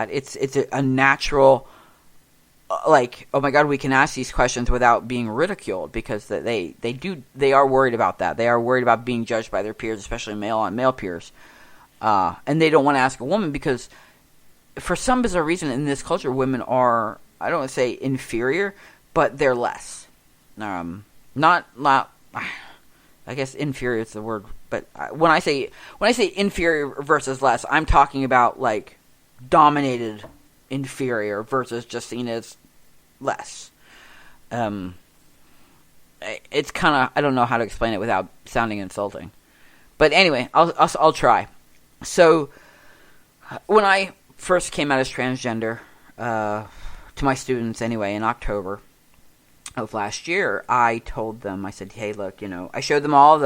that. It's a natural, like, oh my God, we can ask these questions without being ridiculed, because they are worried about that. They are worried about being judged by their peers, especially male on male peers. And they don't want to ask a woman because for some bizarre reason in this culture, women are, I don't want to say inferior, but they're less. Not I guess inferior is the word, but when I say inferior versus less, I'm talking about like dominated inferior versus just seen as less. It's kind of, I don't know how to explain it without sounding insulting, but anyway, I'll try. So when I first came out as transgender to my students anyway in October of last year, I told them, I said, hey, look, I showed them all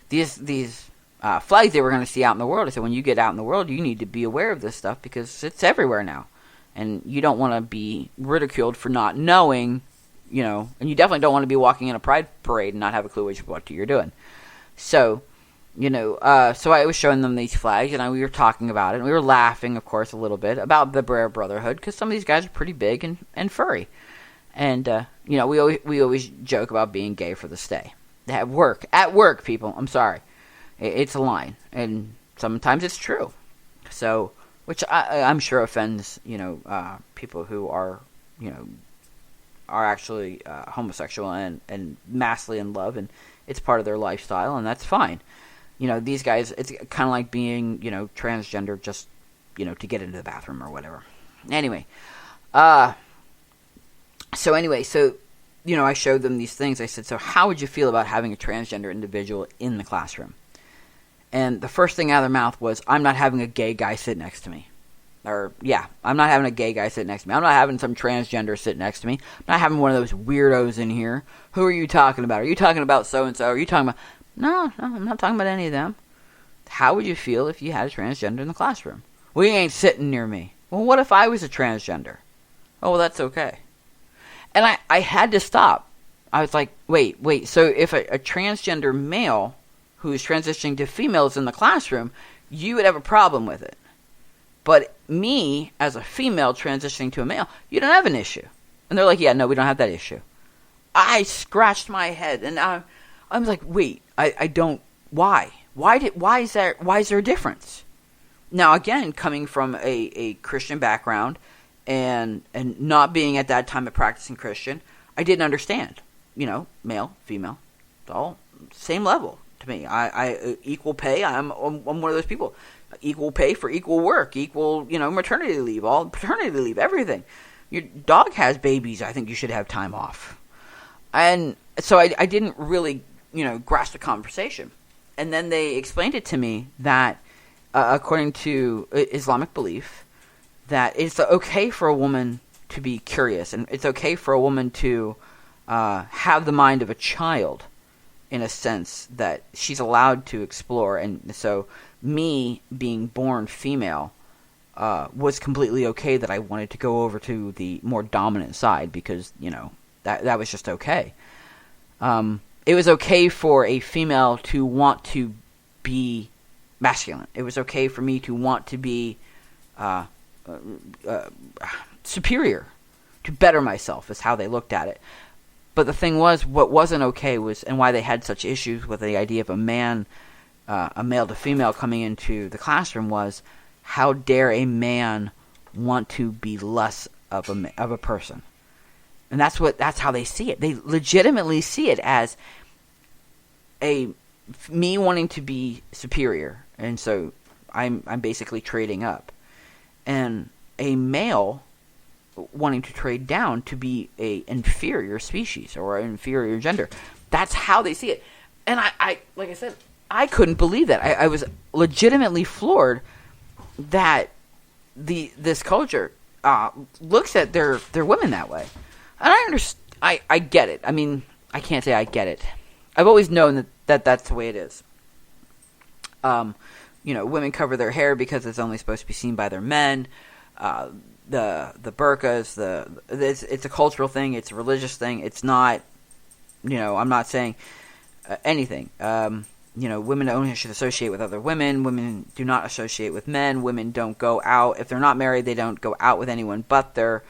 these flags they were going to see out in the world. I said, when you get out in the world, you need to be aware of this stuff because it's everywhere now. And you don't want to be ridiculed for not knowing, and you definitely don't want to be walking in a pride parade and not have a clue what you're doing. So, so I was showing them these flags, and we were talking about it, and we were laughing, of course, a little bit about the Brer Brotherhood, because some of these guys are pretty big and furry. And, we always joke about being gay for the stay. At work, people, I'm sorry. It's a line, and sometimes it's true. So, which I'm sure offends, people who are, are actually homosexual and massively in love, and it's part of their lifestyle, and that's fine. These guys, it's kind of like being, transgender just, to get into the bathroom or whatever. Anyway, so, I showed them these things. I said, so how would you feel about having a transgender individual in the classroom? And the first thing out of their mouth was, I'm not having a gay guy sit next to me. Or, yeah, I'm not having a gay guy sit next to me. I'm not having some transgender sit next to me. I'm not having one of those weirdos in here. Who are you talking about? Are you talking about so-and-so? Are you talking about... No, I'm not talking about any of them. How would you feel if you had a transgender in the classroom? Well, you ain't sitting near me. Well, what if I was a transgender? Oh, well, that's okay. And I had to stop. I was like, wait. So if a transgender male who is transitioning to female is in the classroom, you would have a problem with it. But me, as a female transitioning to a male, you don't have an issue. And they're like, yeah, no, we don't have that issue. I scratched my head, and I was like, wait, I don't, why? Why is there a difference? Now, again, coming from a Christian background and not being at that time a practicing Christian, I didn't understand. Male, female, it's all same level to me. I equal pay. I'm one of those people. Equal pay for equal work, equal, maternity leave, all paternity leave, everything. Your dog has babies, I think you should have time off. And so I didn't really, grasp the conversation. And then they explained it to me that, according to Islamic belief, that it's okay for a woman to be curious, and it's okay for a woman to have the mind of a child, in a sense that she's allowed to explore. And so me being born female was completely okay that I wanted to go over to the more dominant side because, that was just okay. It was okay for a female to want to be masculine. It was okay for me to want to be superior, to better myself, is how they looked at it. But the thing was, what wasn't okay was, and why they had such issues with the idea of a male to female coming into the classroom was, how dare a man want to be less of a person? And that's how they see it. They legitimately see it as me wanting to be superior, and so I'm basically trading up, and a male wanting to trade down to be a inferior species or an inferior gender. That's how they see it. And I like I said, I couldn't believe that. I was legitimately floored that this culture looks at their women that way. And I get it. I mean, I can't say I get it. I've always known that that's the way it is. Women cover their hair because it's only supposed to be seen by their men. The burqas, it's a cultural thing. It's a religious thing. It's not, I'm not saying anything. women only should associate with other women. Women do not associate with men. Women don't go out. If they're not married, they don't go out with anyone but their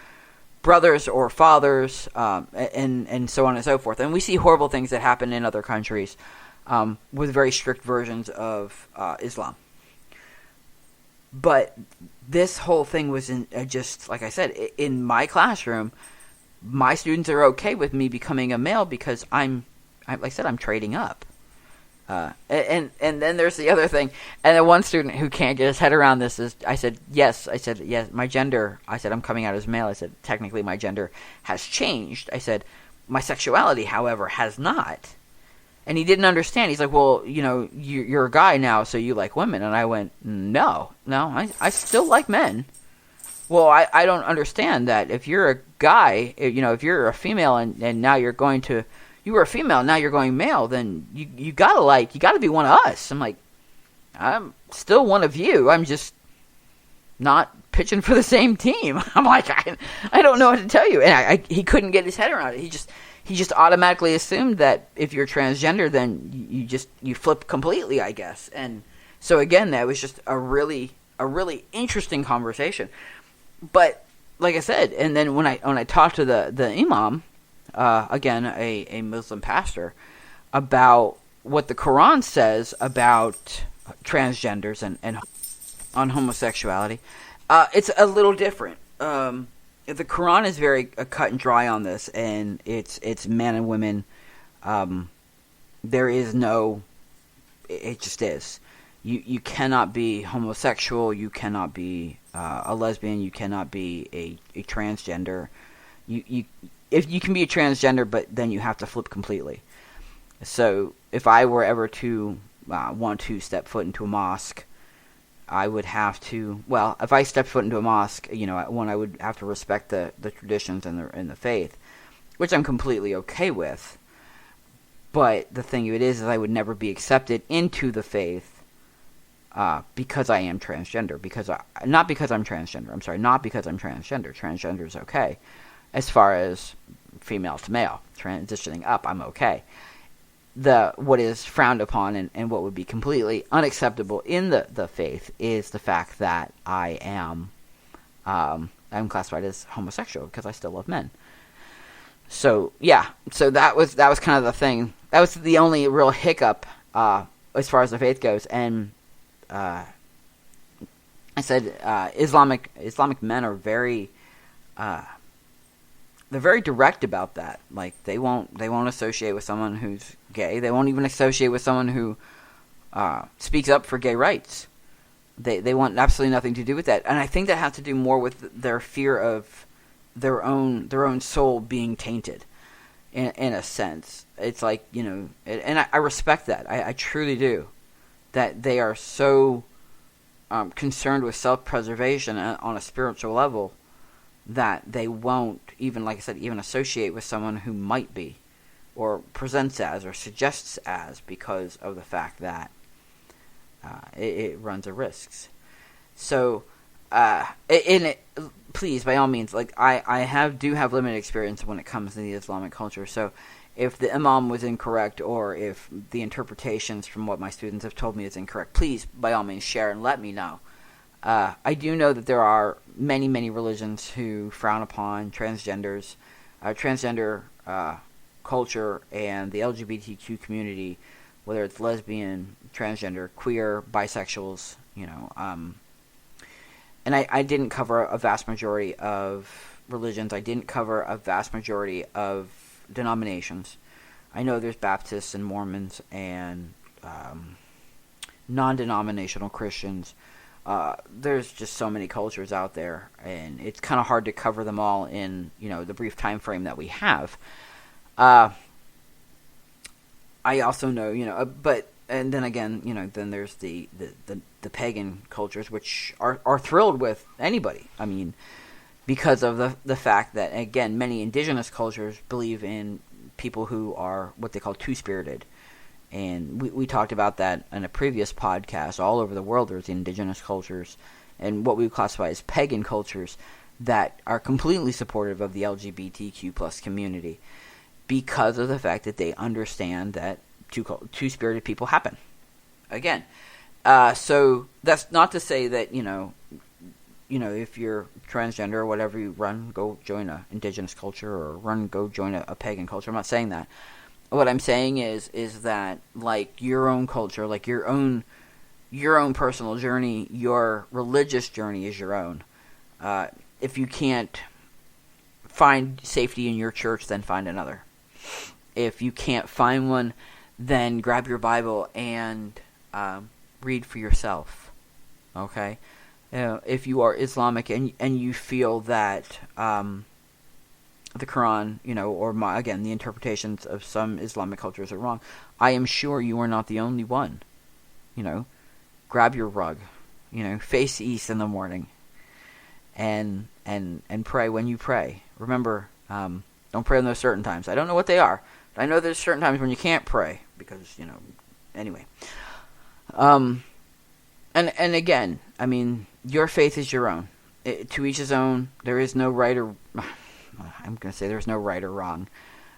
brothers or fathers, and so on and so forth. And we see horrible things that happen in other countries with very strict versions of Islam. But this whole thing was just, like I said, in my classroom, my students are okay with me becoming a male because like I said, I'm trading up. And then there's the other thing. And then one student who can't get his head around this I said, yes, my gender, I'm coming out as male. I said, technically my gender has changed. I said, my sexuality, however, has not. And he didn't understand. He's like, well, you're a guy now, so you like women. And I went, no, I still like men. Well, I don't understand that. If you're a guy, if you're a female and now you were a female, now you're going male, then you gotta be one of us. I'm like, I'm still one of you. I'm just not pitching for the same team. I'm like, I don't know what to tell you. And he couldn't get his head around it. He just automatically assumed that if you're transgender, then you flip completely, I guess. And so again, that was just a really interesting conversation. But like I said, and then when I talked to the imam, again a Muslim pastor, about what the Quran says about transgenders and on homosexuality, it's a little different. The Quran is very cut and dry on this, and it's man and women. There is no, it just is. You cannot be homosexual. You cannot be a lesbian. You cannot be a transgender. If you can be a transgender, but then you have to flip completely. So if I were ever to want to step foot into a mosque, I would have to. Well, if I stepped foot into a mosque, I would have to respect the traditions and the faith, which I'm completely okay with. But the thing of it is I would never be accepted into the faith because I am transgender. Not because I'm transgender. I'm sorry, not because I'm transgender. Transgender is okay. As far as female to male, transitioning up, I'm okay. What is frowned upon and what would be completely unacceptable in the faith is the fact that I'm classified as homosexual because I still love men. So yeah, so that was kind of the thing. That was the only real hiccup as far as the faith goes. And I said Islamic men are very they're very direct about that. Like they won't associate with someone who's gay. They won't even associate with someone who speaks up for gay rights. They want absolutely nothing to do with that. And I think that has to do more with their fear of their own soul being tainted. In a sense, it's like, and I respect that. I truly do. That they are so concerned with self-preservation on a spiritual level that they won't even, like I said, even associate with someone who might be, or presents as, or suggests as, because of the fact that it runs a risks. So, please, by all means, like I do have limited experience when it comes to the Islamic culture. So, if the imam was incorrect, or if the interpretations from what my students have told me is incorrect, please, by all means, share and let me know. I do know that there are many, many religions who frown upon transgenders, transgender culture, and the LGBTQ community, whether it's lesbian, transgender, queer, bisexuals, And I didn't cover a vast majority of religions. I didn't cover a vast majority of denominations. I know there's Baptists and Mormons and non-denominational Christians. There's just so many cultures out there, and it's kind of hard to cover them all in the brief time frame that we have. I also know but and then again then there's the pagan cultures, which are thrilled with anybody. I mean, because of the fact that, again, many indigenous cultures believe in people who are what they call two-spirited. And we talked about that in a previous podcast. All over the world there's indigenous cultures and what we would classify as pagan cultures that are completely supportive of the LGBTQ plus community because of the fact that they understand that two-spirited people happen. again. So that's not to say that, if you're transgender or whatever, you go join a indigenous culture, or go join a pagan culture. I'm not saying that. What I'm saying is that, like, your own culture, like your own personal journey, your religious journey is your own. If you can't find safety in your church, then find another. If you can't find one, then grab your Bible and read for yourself. Okay? If you are Islamic and you feel that the Quran, or the interpretations of some Islamic cultures are wrong, I am sure you are not the only one. Grab your rug, face east in the morning, and pray when you pray. Remember, don't pray on those certain times. I don't know what they are, but I know there's certain times when you can't pray because, anyway. And again, I mean, your faith is your own. To each his own. There is no right or I'm going to say there's no right or wrong.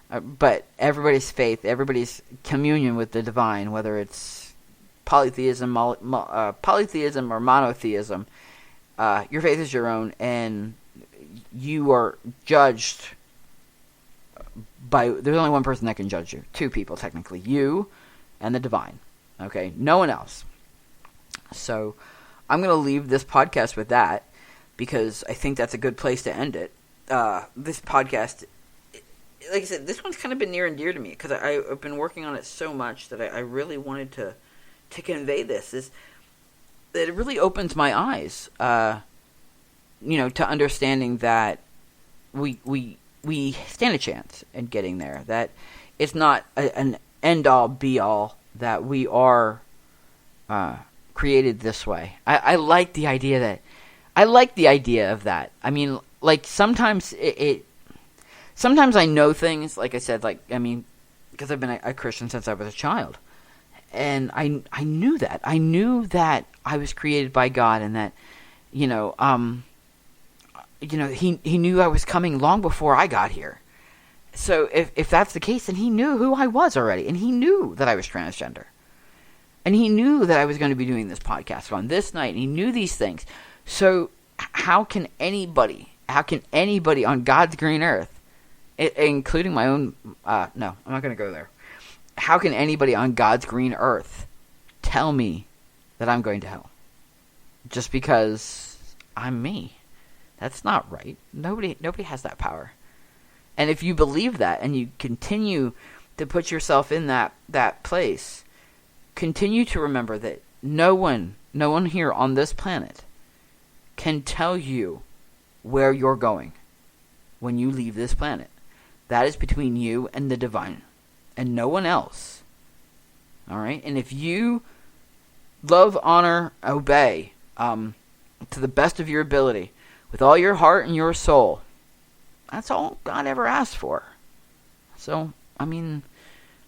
But everybody's faith, everybody's communion with the divine, whether it's polytheism or monotheism, your faith is your own, and you are judged by... There's only one person that can judge you. Two people, technically. You and the divine. Okay? No one else. So I'm going to leave this podcast with that, because I think that's a good place to end it. This podcast, like I said, this one's kind of been near and dear to me, because I've been working on it so much that I really wanted to convey this. That it really opens my eyes, to understanding that we stand a chance in getting there. That it's not an end-all, be-all, that we are created this way. I like the idea of that. I mean, like, sometimes sometimes I know things, like I said, because I've been a Christian since I was a child. And I knew that. I knew that I was created by God, and that, He knew I was coming long before I got here. So if that's the case, then He knew who I was already, and He knew that I was transgender. And He knew that I was going to be doing this podcast on this night, and He knew these things. So how can anybody on God's green earth, including my own... no, I'm not going to go there. How can anybody on God's green earth tell me that I'm going to hell? Just because I'm me. That's not right. Nobody has that power. And if you believe that, and you continue to put yourself in that place, continue to remember that no one here on this planet can tell you where you're going when you leave this planet. That is between you and the divine, and no one else. All right? And if you love, honor, obey to the best of your ability, with all your heart and your soul, that's all God ever asked for. So, I mean,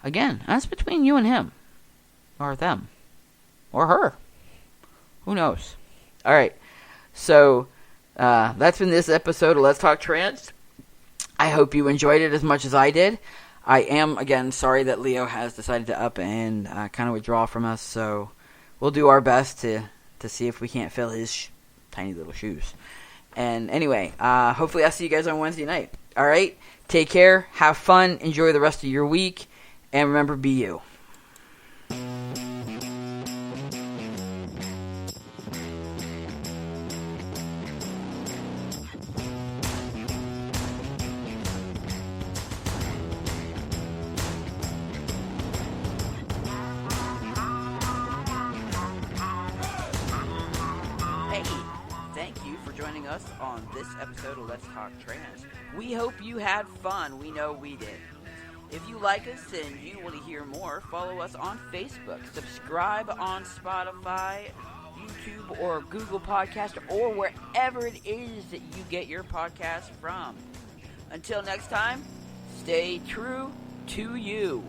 again, that's between you and Him, or them, or her. Who knows? All right. So, that's been this episode of Let's Talk Trans. I hope you enjoyed it as much as I did. I am, again, sorry that Leo has decided to up and kind of withdraw from us, so we'll do our best to see if we can't fill his tiny little shoes. And anyway, hopefully I'll see you guys on Wednesday night. All right? Take care. Have fun. Enjoy the rest of your week. And remember, be you. Us on this episode of Let's Talk Trans. We hope you had fun. We know we did. If you like us and you want to hear more, follow us on Facebook. Subscribe on Spotify, YouTube, or Google Podcast, or wherever it is that you get your podcast from. Until next time, stay true to you.